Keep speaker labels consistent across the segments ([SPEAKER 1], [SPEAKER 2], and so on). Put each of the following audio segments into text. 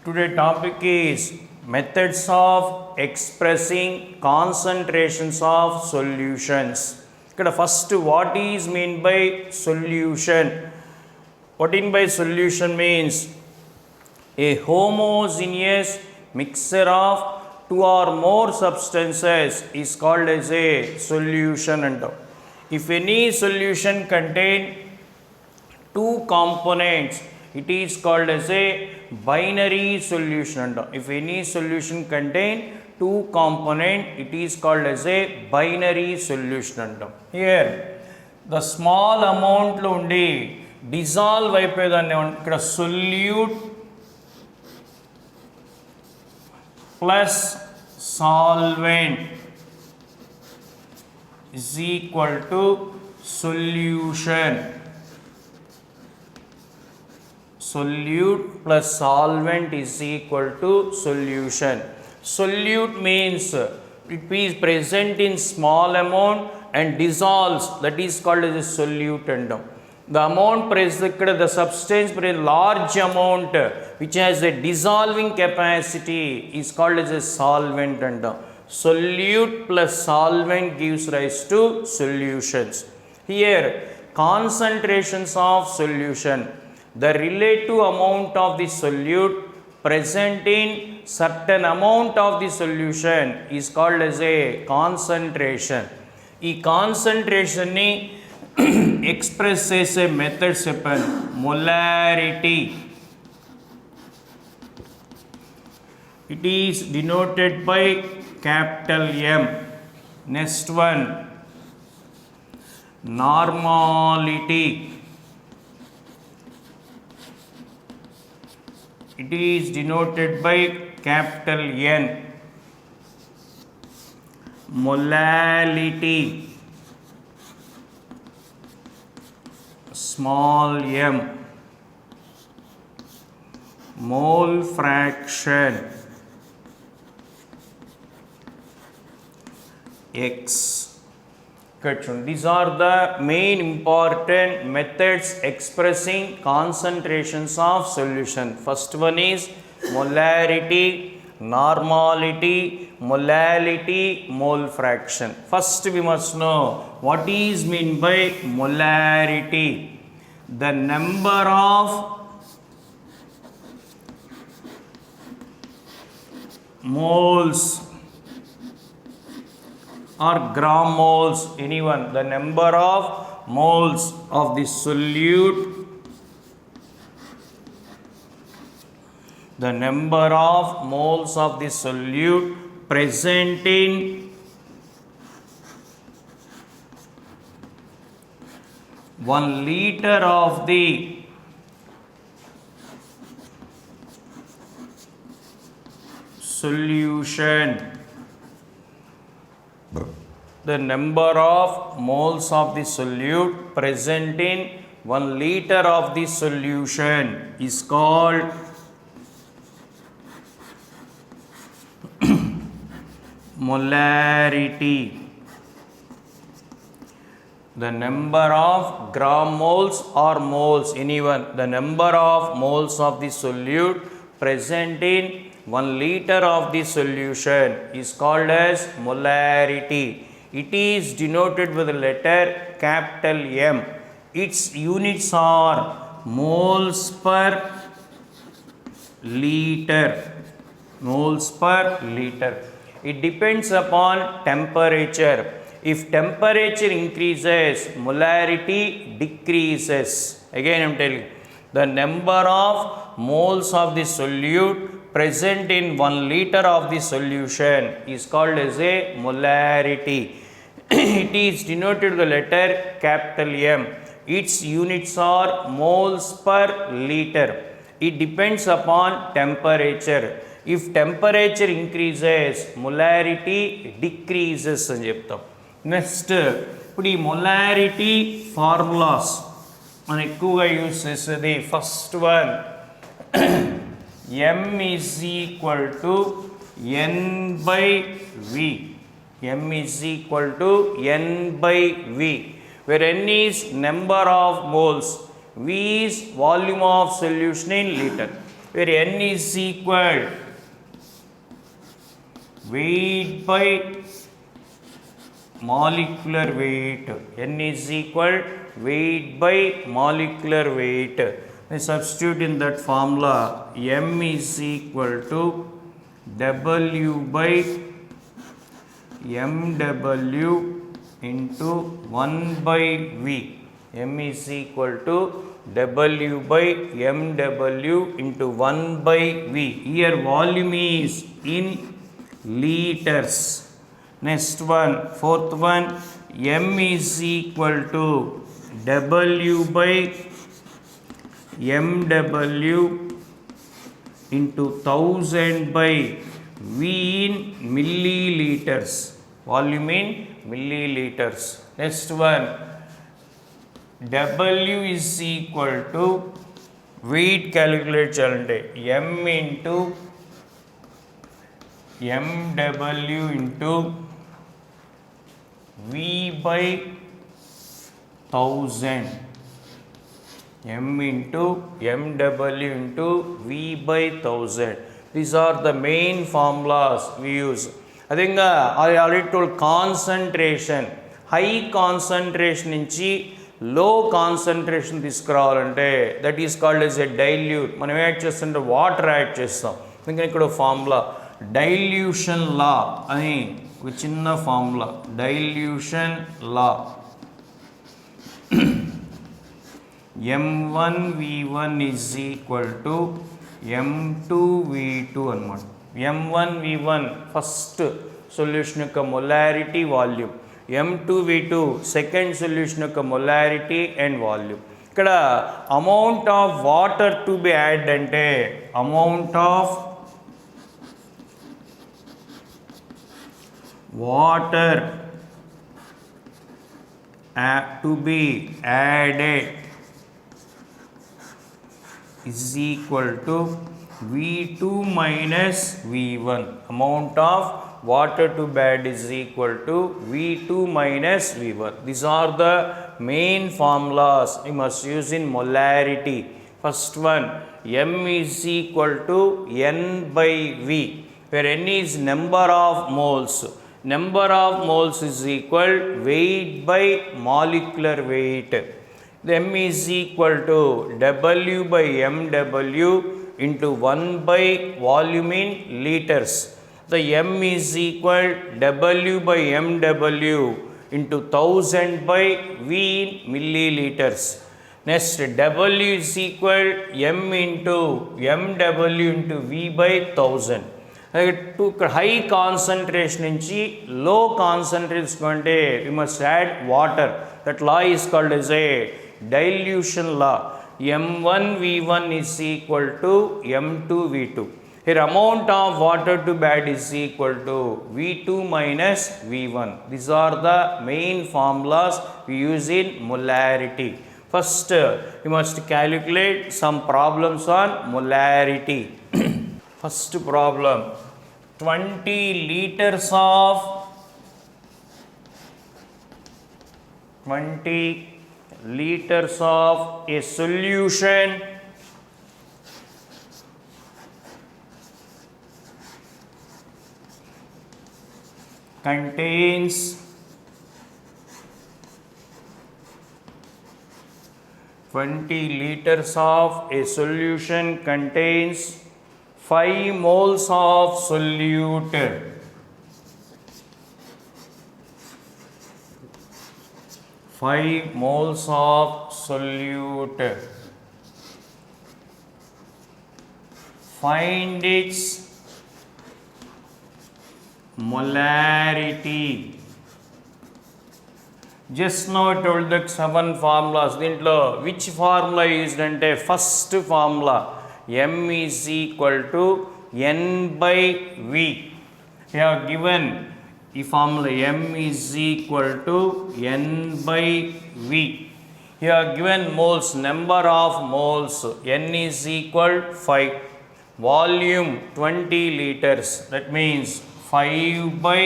[SPEAKER 1] Today topic is methods of expressing concentrations of solutions. Ikkada first what is mean by solution? What in by solution means a homogeneous mixture of two or more substances is called as a solution. If any solution contain two components, it is called as a binary solution. If any solution contain two components, it is called as a binary solution. Here the small amount lo undi dissolve అయిపోయేదాన్ని ఇక్కడ solute plus solvent is equal to solution. Solute plus solvent is equal to solution. Solute means it is present in small amount and dissolves, that is called as a solute. The amount present, the substance present large amount which has a dissolving capacity is called as a solvent. Solute plus solvent gives rise to solutions. Here concentrations of solution, the relative amount of the solute present in certain amount of the solution is called as a concentration. ఈ concentration ni express చేసే method చెప్పాను. molarity, it is denoted by capital M. Next one, normality, it is denoted by capital N. Molality, small m. Mole fraction, X. These are the main important methods expressing concentrations of solution. First one is molarity, normality, molality, mole fraction. First we must know what is mean by molarity. The number of moles or gram moles, anyone, the number of moles of the solute, the number of moles of the solute present in 1 liter of the solution. The number of moles of the solute present in 1 liter of the solution is called molarity. The number of gram moles or moles, anyone, the number of moles of the solute present in 1 liter of the solution is called as molarity. It is denoted with the letter capital M. Its units are moles per liter. Moles per liter. It depends upon temperature. If temperature increases, molarity decreases. Again I am telling you, the number of moles of the solute present in 1 liter of the solution is called as a molarity. It is denoted with the letter capital M. Its units are moles per liter. It depends upon temperature. If temperature increases, molarity decreases అని చెప్తాం. Next ఇప్పుడు ఈ molarity formulas మనం ఎక్కువగా use చేసేది first one m is equal to n by v. m is equal to n by v, where n is number of moles, v is volume of solution in liter. where n is equal weight by molecular weight. N is equal weight by molecular weight. We substitute in that formula. M is equal to W by MW into 1 by V. M is equal to W by MW into 1 by V. Here volume is in liters. Next one, fourth one, M is equal to W by MW into 1000 by V in milliliters. Volume in milliliters. Next one, W is equal to weight calculate cheyalante M into MW into V by 1000. M into MW into V by 1000. These are the main formulas we use. I think I already told concentration. High concentration నుంచి low concentration తీసుకురావాలంటే that is called as a dilute. మనం add చేస్తుంటే water add చేస్తాం. ఇంకా ఇక్కడ formula dilution law అని ఒక చిన్న formula. Dilution law M1V1 is equal to M2V2 అనమాట. M1V1 ఫస్ట్ సొల్యూషన్ యొక్క molarity volume, M2V2 second solution యొక్క మొలారిటీ అండ్ వాల్యూమ్. ఇక్కడ amount of water to be add అంటే amount of water to be added is equal to V2 minus V1. Amount of water to be added is equal to V2 minus V1. These are the main formulas we must use in molarity. First one, M is equal to N by V, where N is number of moles. Number of moles is equal weight by molecular weight. The M is equal to W by MW into 1 by volume in liters. The M is equal W by MW into 1000 by V in milliliters. Next, W is equal M into MW into V by 1000. To high concentration నుంచి low concentration అంటే we must add water. That law is called as a dilution law. M1V1 is equal to M2V2. Here amount of water to be added is equal to V2 minus V1. These are the main formulas we use in molarity. First, you must calculate some problems on molarity. First problem, 20 liters of 20 liters of a solution contains 20 liters of a solution contains 5 moles of solute. 5 moles of solute. Find its molarity. Just now I told that 7 formulas. Dintlo which formula used ante first formula M is equal to N by V. We have given the formula M is equal to N by V. Here given moles, number of moles, N is equal 5. Volume 20 liters. That means 5 by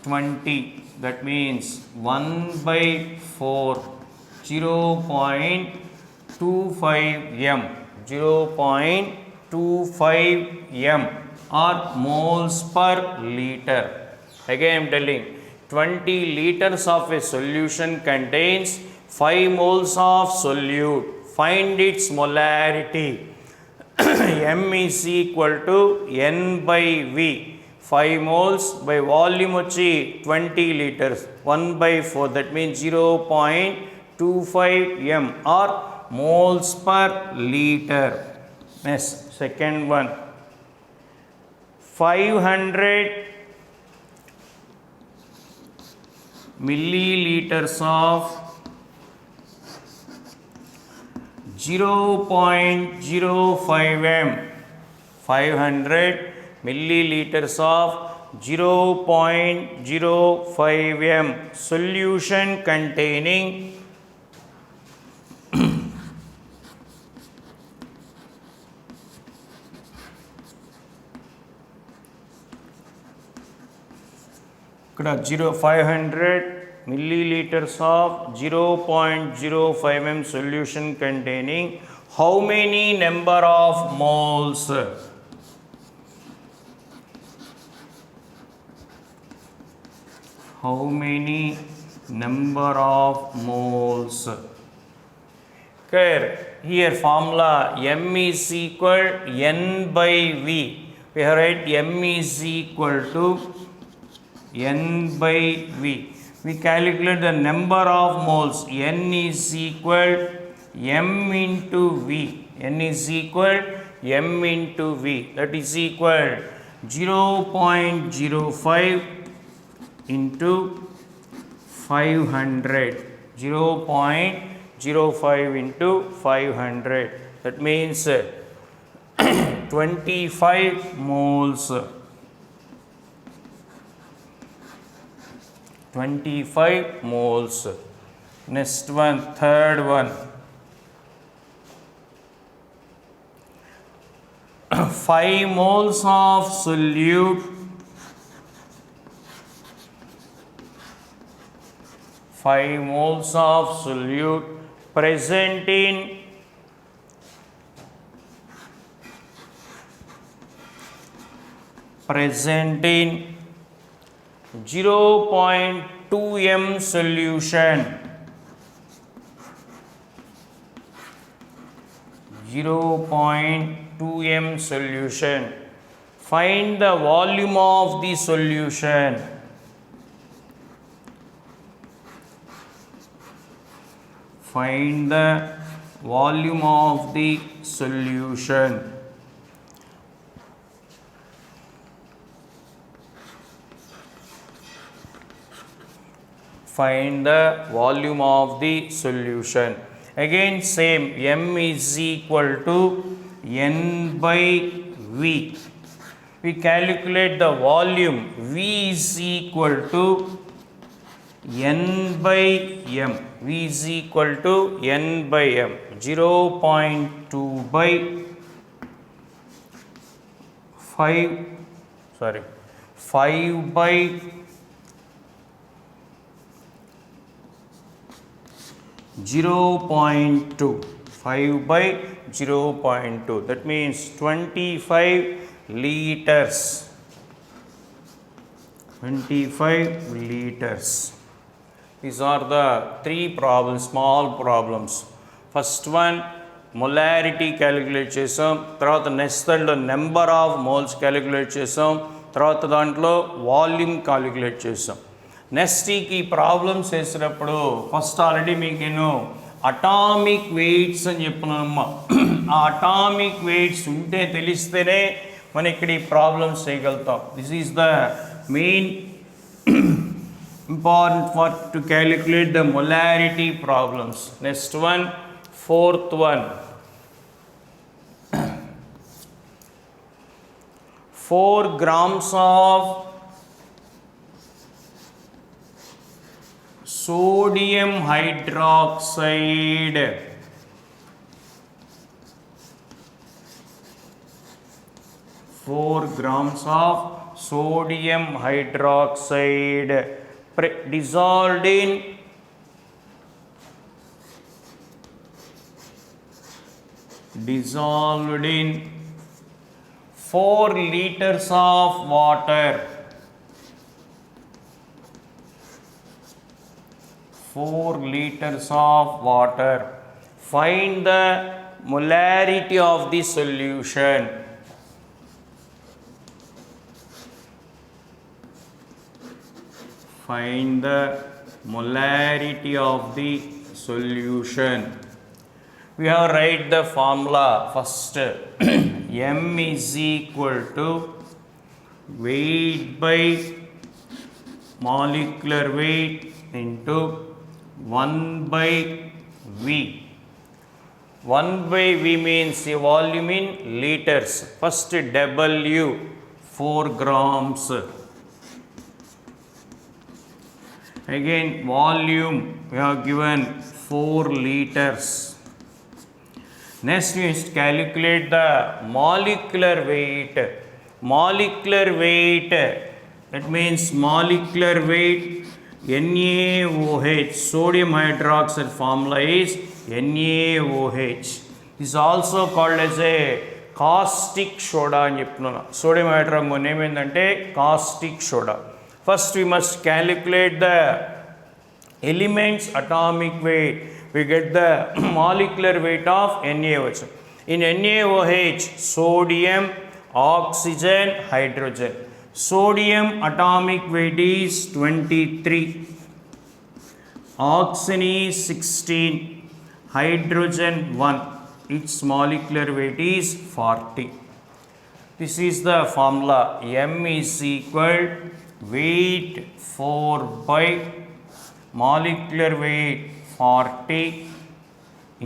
[SPEAKER 1] 20. That means 1 by 4. 0.25 m. 0.25 m or moles per liter. Again I am telling 20 liters of a solution contains 5 moles of solute. Find its molarity. M is equal to N by V. 5 moles by volume వచ్చి 20 liters. 1 by 4, that means 0.25 m or moles per liter. Next, second one. 500 milliliters of 0.05 m. 500 milliliters of 0.05 m solution containing ఇక్కడ 500 milliliters of 0.05 m solution containing how many number of moles? How many number of moles? Clear? Here formula M is equal N by V. We have write M is equal to N by V. We calculate the number of moles. N is equal M into V. N is equal M into V. That is equal 0.05 into 500. 0.05 into 500. That means 25 moles. 25 moles. Next one, third one. 5 moles of solute. 5 moles of solute present in present in 0.2 m solution. 0.2 m solution. Find the volume of the solution. Find the volume of the solution. Find the volume of the solution. Again same, M is equal to N by V. We calculate the volume. V is equal to N by M. V is equal to N by M. 0.2 by 5 by 0.2. 5 by 0.2. That means 25 liters. 25 liters. These are the 3 problems, small problems. First one, molarity calculate chesam. తర్వాత next దాంట్లో number of moles calculate చేసాం. తర్వాత దాంట్లో volume calculate చేసాం. Next ఈ problems వేసినప్పుడు first already మీకు నేను అటామిక్ వెయిట్స్ అని చెప్పినానమ్మా. ఆ అటామిక్ వెయిట్స్ ఉంటే తెలిస్తేనే మనం ఇక్కడ ఈ ప్రాబ్లమ్స్ చేయగలుగుతాం. This is the main important for to calculate the molarity problems. Next one, fourth one. 4 grams of sodium hydroxide. 4 grams of sodium hydroxide dissolved in dissolved in 4 liters of water. 4 liters of water. Find the molarity of the solution. Find the molarity of the solution. We have write the formula first. M is equal to weight by molecular weight into 1 by V. 1 by V means the volume in liters. First W 4 grams. Again volume we have given 4 liters. Next we must calculate the molecular weight. Molecular weight, that means molecular weight NaOH, sodium hydroxide formula is NaOH. This is also called as a caustic soda అని చెప్తున్నాను. Sodium hydroxide name ఏంటంటే caustic soda. First we must calculate the elements atomic weight. We get the molecular weight of NaOH. In NaOH, sodium, oxygen, hydrogen. Sodium atomic weight is 23. Oxygen is 16. Hydrogen 1. Its molecular weight is 40. This is the formula. M is equal weight 4 by molecular weight 40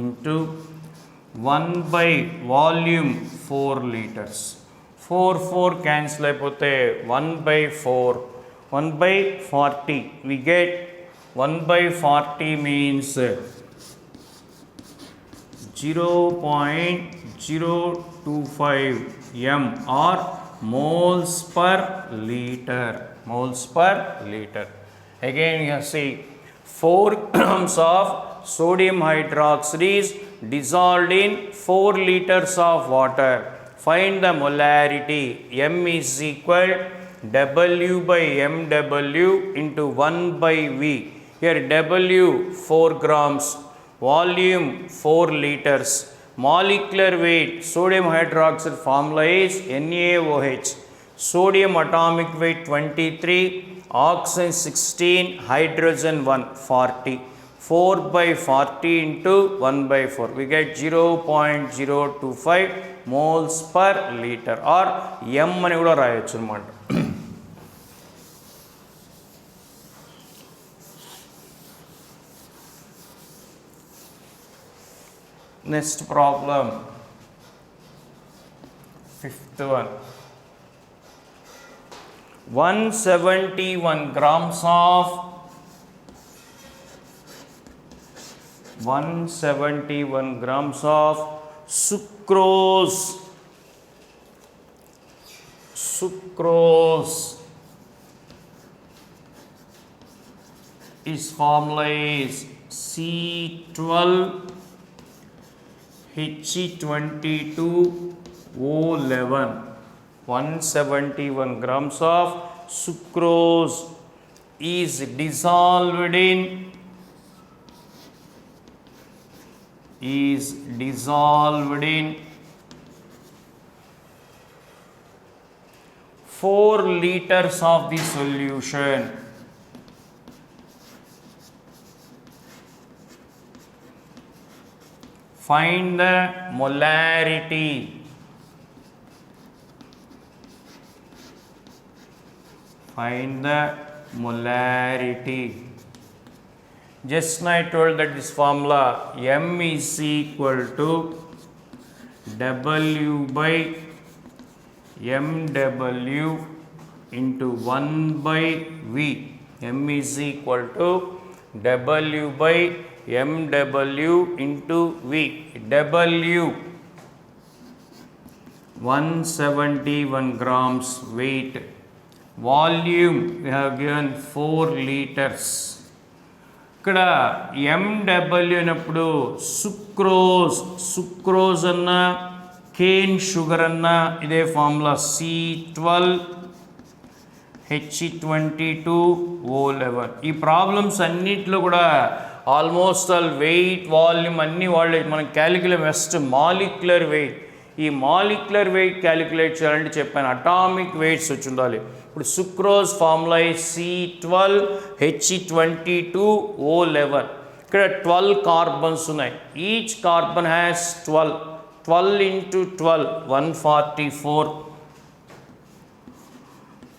[SPEAKER 1] into 1 by volume 4 liters. 4 cancel అయిపోతే 1 by 4. 1 by 40. We get 1 by 40 means 0.025 m or moles per liter. Moles per liter. Again you see 4 grams of sodium hydroxide is dissolved in 4 liters of water. Find the molarity. M is equal W by MW into 1 by V. Here W 4 grams, volume 4 liters, molecular weight sodium hydroxide formula is NaOH. Sodium atomic weight 23, oxygen 16, hydrogen 1 40. 4 by 40 into 1 by 4. We get 0.025 moles per liter or M అని కూడా రాయొచ్చు అన్నమాట. Next problem, 5th one. 171 grams of 171 grams of sucrose. Sucrose its formula is C12H22O11. 171 grams of sucrose is dissolved in 4 liters of the solution. Find the molarity. Find the molarity. Just now I told that this formula M is equal to W by MW into 1 by V. M is equal to W by MW into V. W 171 grams weight. Volume we have given 4 liters. ఇక్కడ MW అయినప్పుడు sucrose అన్న cane sugar అన్న ఇదే formula C12H22O11. ఈ problems అన్నిట్లో కూడా almost all wait volume అన్నీ వాళ్ళే మనం క్యాలిక్యులేట్ ఫస్ట్ మాలిక్యులర్ వెయిట్. ఈ మాలిక్యులర్ వెయిట్ క్యాలిక్యులేట్ చేయాలంటే చెప్పాను అటామిక్ వెయిట్స్ వచ్చి ఉండాలి. ఇప్పుడు సుక్రోజ్ ఫార్ములా C12H22O11. ఇక్కడ 12 కార్బన్స్ ఉన్నాయి. Each carbon has 12 into 12 144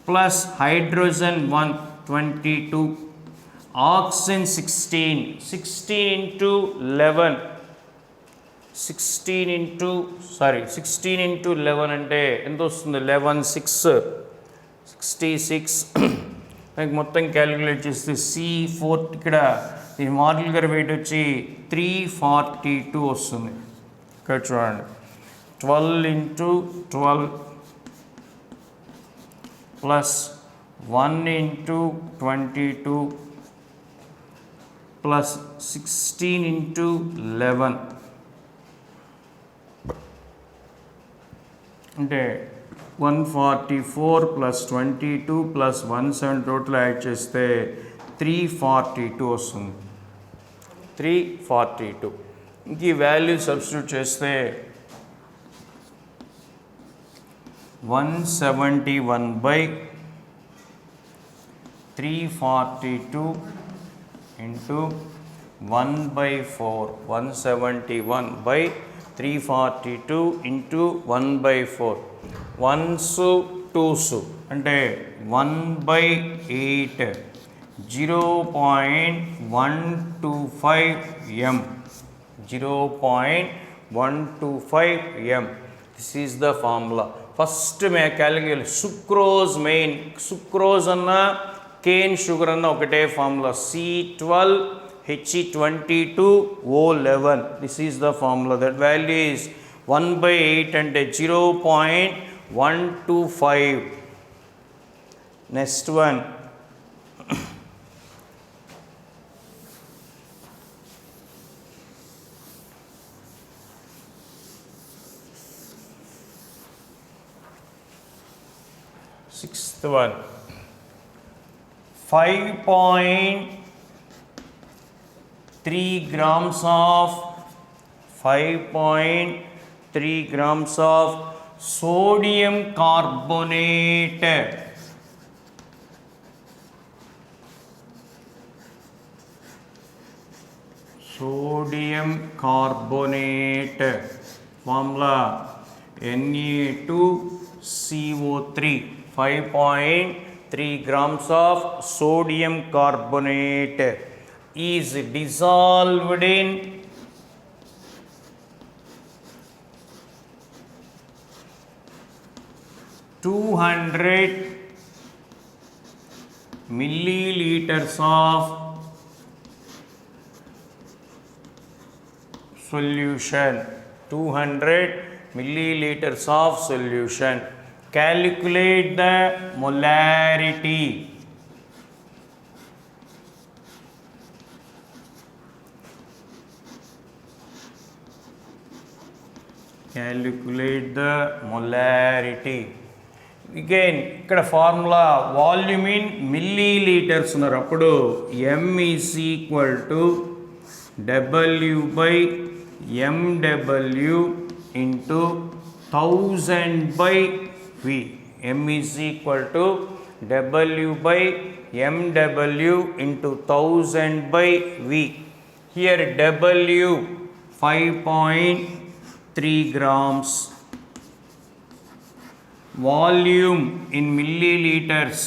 [SPEAKER 1] plus hydrogen 122, oxygen 16 into 11 16 into 11 అంటే ఎంత వస్తుంది 11 6 66 మనకి మొత్తం క్యాలిక్యులేట్ చేస్తే C4 ఇక్కడ ఈ మాలిక్యులర్ వెయిట్ వచ్చి 342 వస్తుంది. ఇక్కడ చూడండి 12 into 12 plus 1 into 22 plus 16 into 11 అంటే 144 plus 22 plus 17 టోటల్ యాడ్ చేస్తే 342 వస్తుంది. 342 ఇంక ఈ వాల్యూ సబ్స్టిట్యూట్ చేస్తే 171/342 into 1/4 171/342 into 1/4 1s 2s అంటే 1/8 0.125 m 0.125 m. This is the formula. First May calculate sucrose అన్న కేన్ షుగర్ అన్న ఒకటే formula C12H22O11. This is the formula. That value is 1/8 అంటే 0.125. Next one sixth one 5.3 grams of 5.3 grams of sodium carbonate formula Na2CO3. 5.3 grams of sodium carbonate is dissolved in 200 milliliters of solution. 200 milliliters of solution. Calculate the molarity. Calculate the molarity. Again, ఇక్కడ formula volume in millilitres ఉన్నారు. అప్పుడు M is equal to W/MW into 1000/V. M is equal to W/MW into 1000/V. Here W 5.3 grams. Volume in milliliters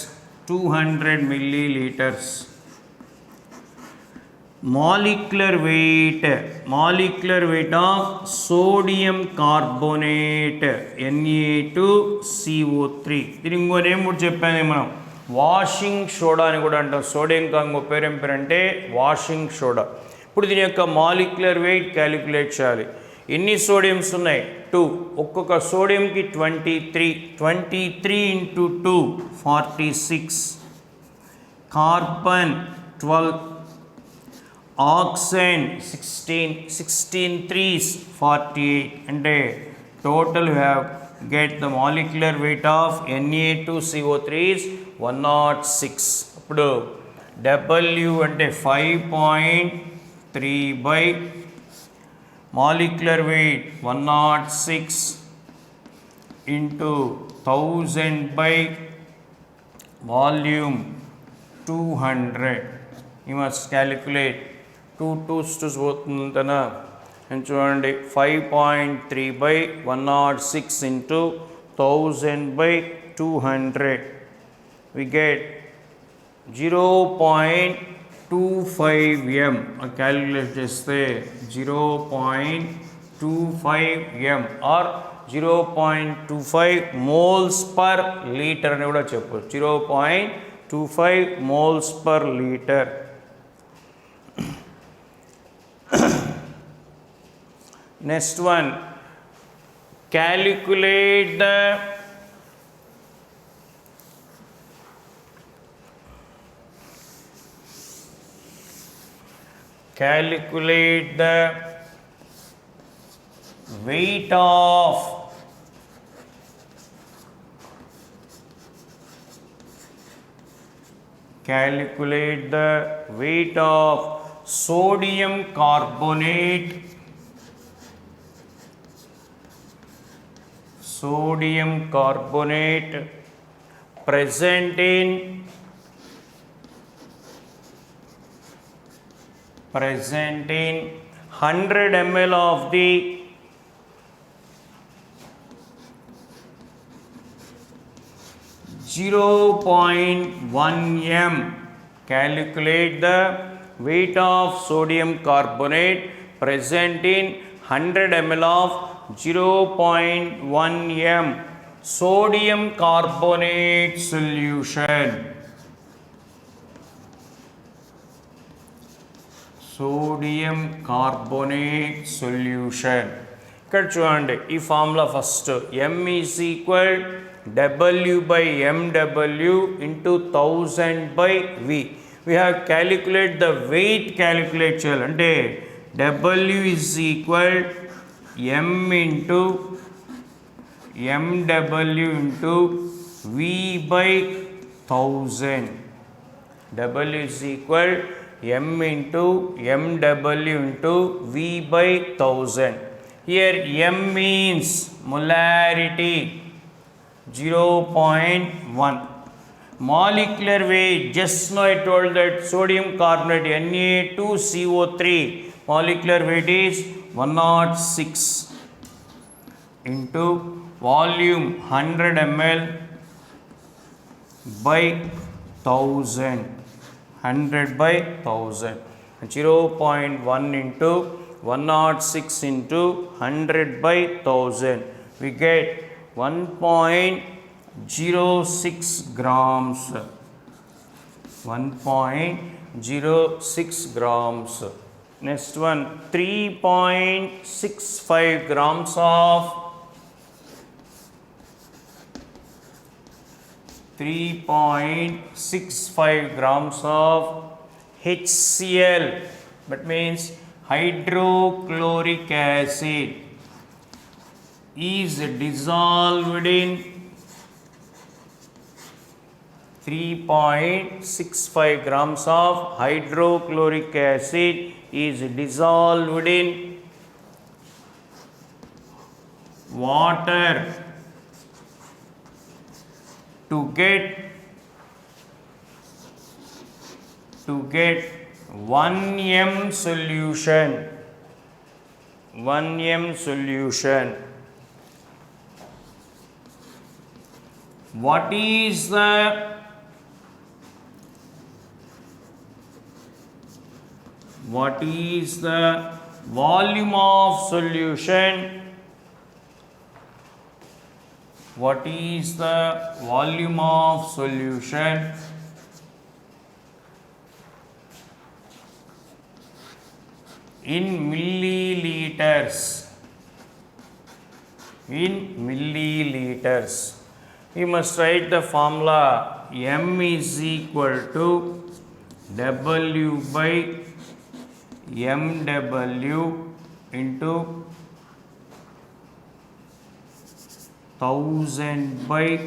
[SPEAKER 1] 200 milliliters. Molecular weight of sodium carbonate Na2CO3. దీనికి ఇంకో name కూడా చెప్పాను మనం, washing soda అని కూడా అంటాం. సోడియం ఇంకో పేరు ఏం పేరు అంటే వాషింగ్ సోడా. ఇప్పుడు దీని యొక్క మాలిక్యులర్ వెయిట్ క్యాలిక్యులేట్ చేయాలి. ఎన్ని సోడియంస్ ఉన్నాయి? 2. ఒక్కొక్క సోడియంకి 23 into 2 46. కార్బన్ 12. oxen 16 threes 48 అంటే total we have get the molecular weight of Na2CO3 is 106. ఇప్పుడు W అంటే 5.3 by molecular weight 106 into 1000 by volume 200. You must calculate 2 2s పోతుందనా and చూడండి 5.3 by 106 into 1000 by 200 we get 0.25 m. calculate చేస్తే 0.25 m or 0.25 moles per liter అని కూడా చెప్పొచ్చు. 0.25 moles per liter. Next one, calculate the weight of sodium carbonate present in 100 ml of the (0.1 m. Calculate the weight of sodium carbonate present in 100 ml of 0.1 m sodium carbonate solution. ఇక్కడ చూడండి ఈ formula first m is equal W by mW into 1000 by V. We have calculate the weight calculate చేయాలి అంటే W is equal m into mW into V by 1000. W is equal m into mW into V by 1000. Here m means molarity 0.1. Molecular weight, just now I told that sodium carbonate Na2CO3 molecular weight is 106 into volume 100 ml by 1000. 100 by 1000. 0.1 into 106 into 100 by 1000. We get 1.06 grams. 1.06 grams. Next one, 3.65 grams of 3.65 grams of HCl, that means hydrochloric acid, is dissolved in 3.65 grams of hydrochloric acid is dissolved in water to get 1 m solution. 1 m solution. What is the volume of solution? What is the volume of solution? In milliliters. In milliliters. We must write the formula m is equal to W by mw into 1000 by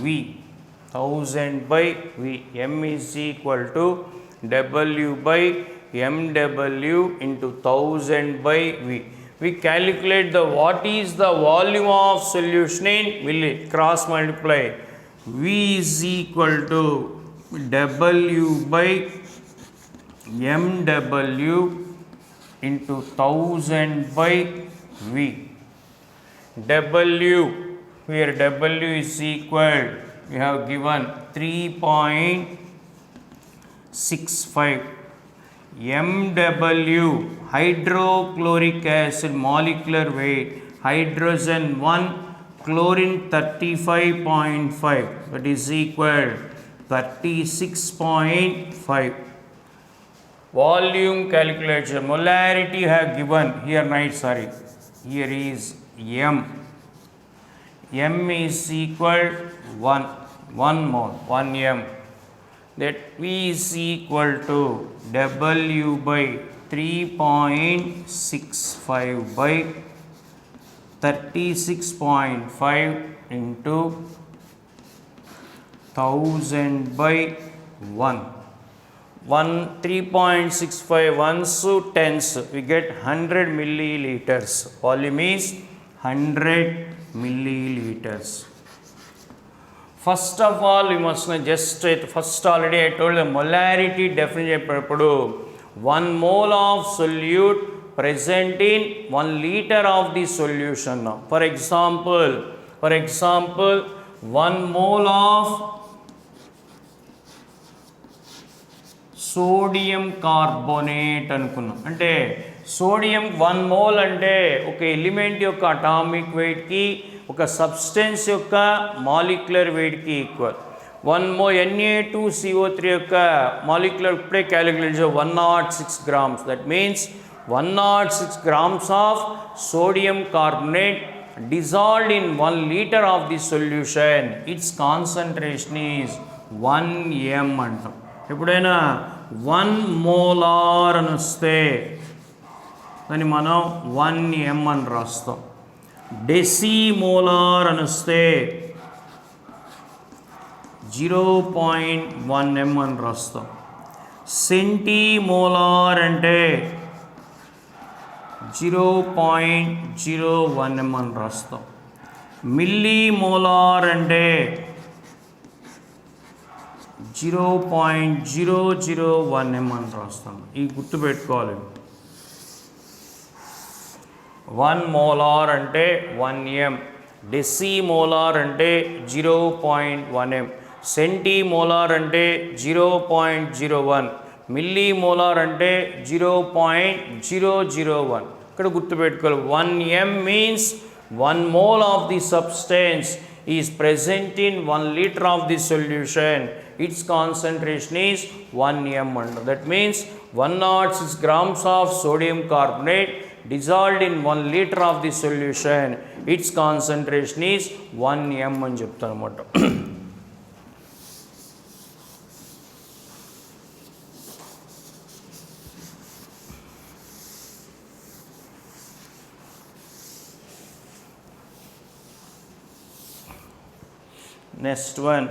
[SPEAKER 1] v. 1000 by v. M is equal to w by mw into 1000 by v. We calculate the what is the volume of solution in milli. Cross multiply. V is equal to w by mw into 1000 by v. W, where W is equal, we have given 3.65. MW, hydrochloric acid molecular weight, hydrogen 1, chlorine 35.5, that is equal 36.5. Volume calculation, molarity have given here, right? Sorry, here is M. M is equal 1 mole, 1 M. That V is equal to W by 3.65 by 36.5 into 1000 by 1. 3.65 ones to tens, we get 100 milliliters. Volume is 100 milliliters. First of all, we must know just first already I told the molarity definition. 1 mole of solute present in 1 liter of the solution. For example, 1 mole of sodium carbonate అనుకున్నాం. అంటే sodium 1 mole అంటే ఒక element యొక్క atomic వెయిట్కి ఒక substance యొక్క molecular వెయిట్కి equal. 1 మో Na2CO3 యొక్క molecular ఇప్పుడే calculate 106 grams. That means 106 grams of sodium carbonate dissolved in 1 liter of the solution. Its concentration is 1 m అంటాం. ఎప్పుడైనా 1 molar అని వస్తే దాన్ని మనం 1 m అని రాస్తాం. డెసిమోలార్ అని వస్తే 0.1 m అని రాస్తాం. సెంటీమోలార్ అంటే 0.01 m అని రాస్తాం. మిల్లీమోలార్ అంటే 0.001 m అని రాస్తాం. ఈ గుర్తుపెట్టుకోవాలి. 1 మోలార్ అంటే 1 m, డెసిమోలార్ అంటే 0.1 m, సెంటీమోలార్ అంటే 0.01, మిల్లీమోలార్ అంటే 0.001. ఇక్కడ గుర్తుపెట్టుకోవాలి. 1 m means 1 mole of the substance is present in 1 liter of the solution. Its concentration is 1 m. That means 106 grams of sodium carbonate dissolved in 1 liter of the solution. Its concentration is 1 m అని చెప్తాను అన్నమాట. Next one,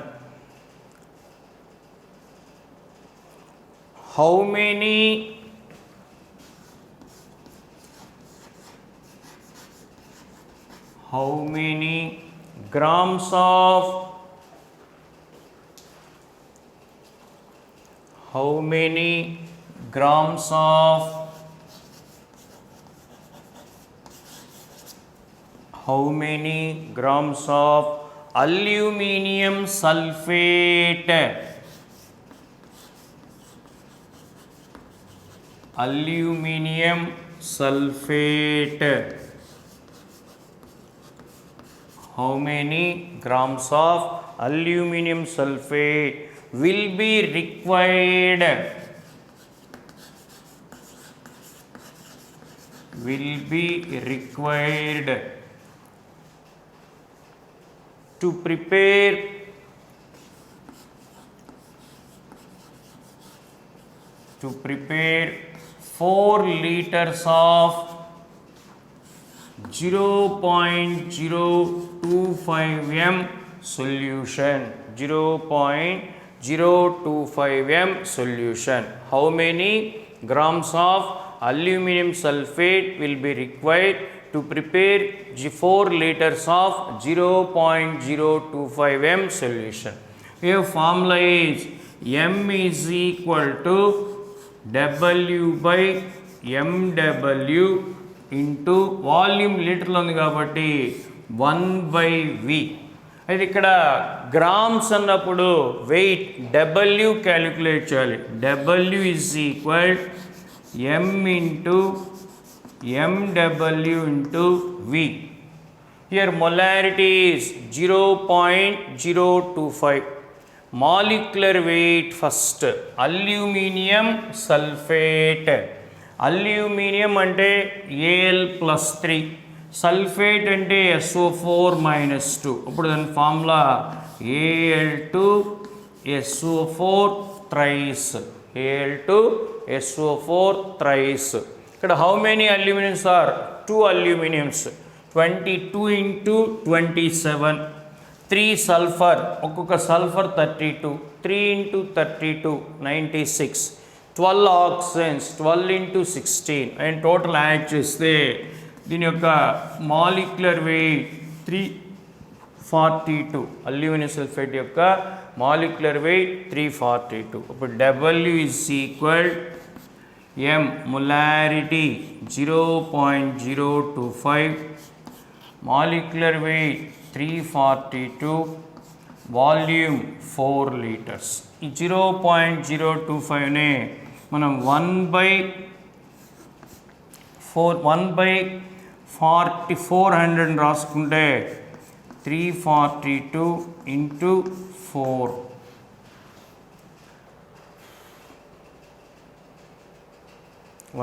[SPEAKER 1] how many grams of aluminium sulfate how many grams of aluminum sulfate will be required to to prepare 4 liters of 0.025 m solution. 0.025 m solution. How many grams of aluminum sulfate will be required to prepare 4 liters of 0.025 m solution? Here formula is m is equal to W by mw into volume లీటర్లో ఉంది కాబట్టి 1/v. అయితే ఇక్కడ grams అన్నప్పుడు weight W calculate చేయాలి. W is equal m into mw into v. Here molarity is 0.025. Molecular weight first, aluminum sulfate. Aluminium అంటే Al+3, sulphate అంటే SO4-2. ఇప్పుడు దాని formula Al2SO4 thrice. Al2SO4 thrice. ఇక్కడ how many aluminiums are? 2 aluminiums, 22 into 27. 3 sulphur, ఒక్కొక్క sulphur 32, 3 into 32 96. 12 oxygens, 12 into 16 and total add చేస్తే దీని యొక్క molecular weight 342. Aluminium sulphate యొక్క మాలిక్యులర్ వెయిట్ 342. ఇప్పుడు W is equal m, molarity 0.025, molecular weight 342, volume 4 litres. ఈ 0.025నే మనం 1/400 రాసుకుంటే 342 into 4.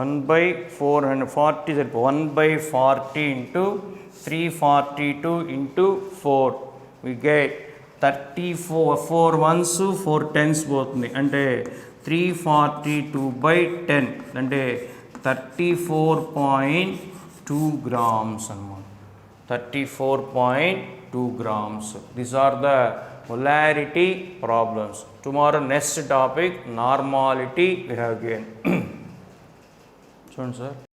[SPEAKER 1] 1/400 40 1/40 into 342 into 4. We get 34. 4 ones 4 tens పోతుంది అంటే 342/10 అంటే 34.2 grams అన్నమాట. 34.2 grams. These are the molarity problems. Tomorrow next topic normality we have given. చూడండి sir.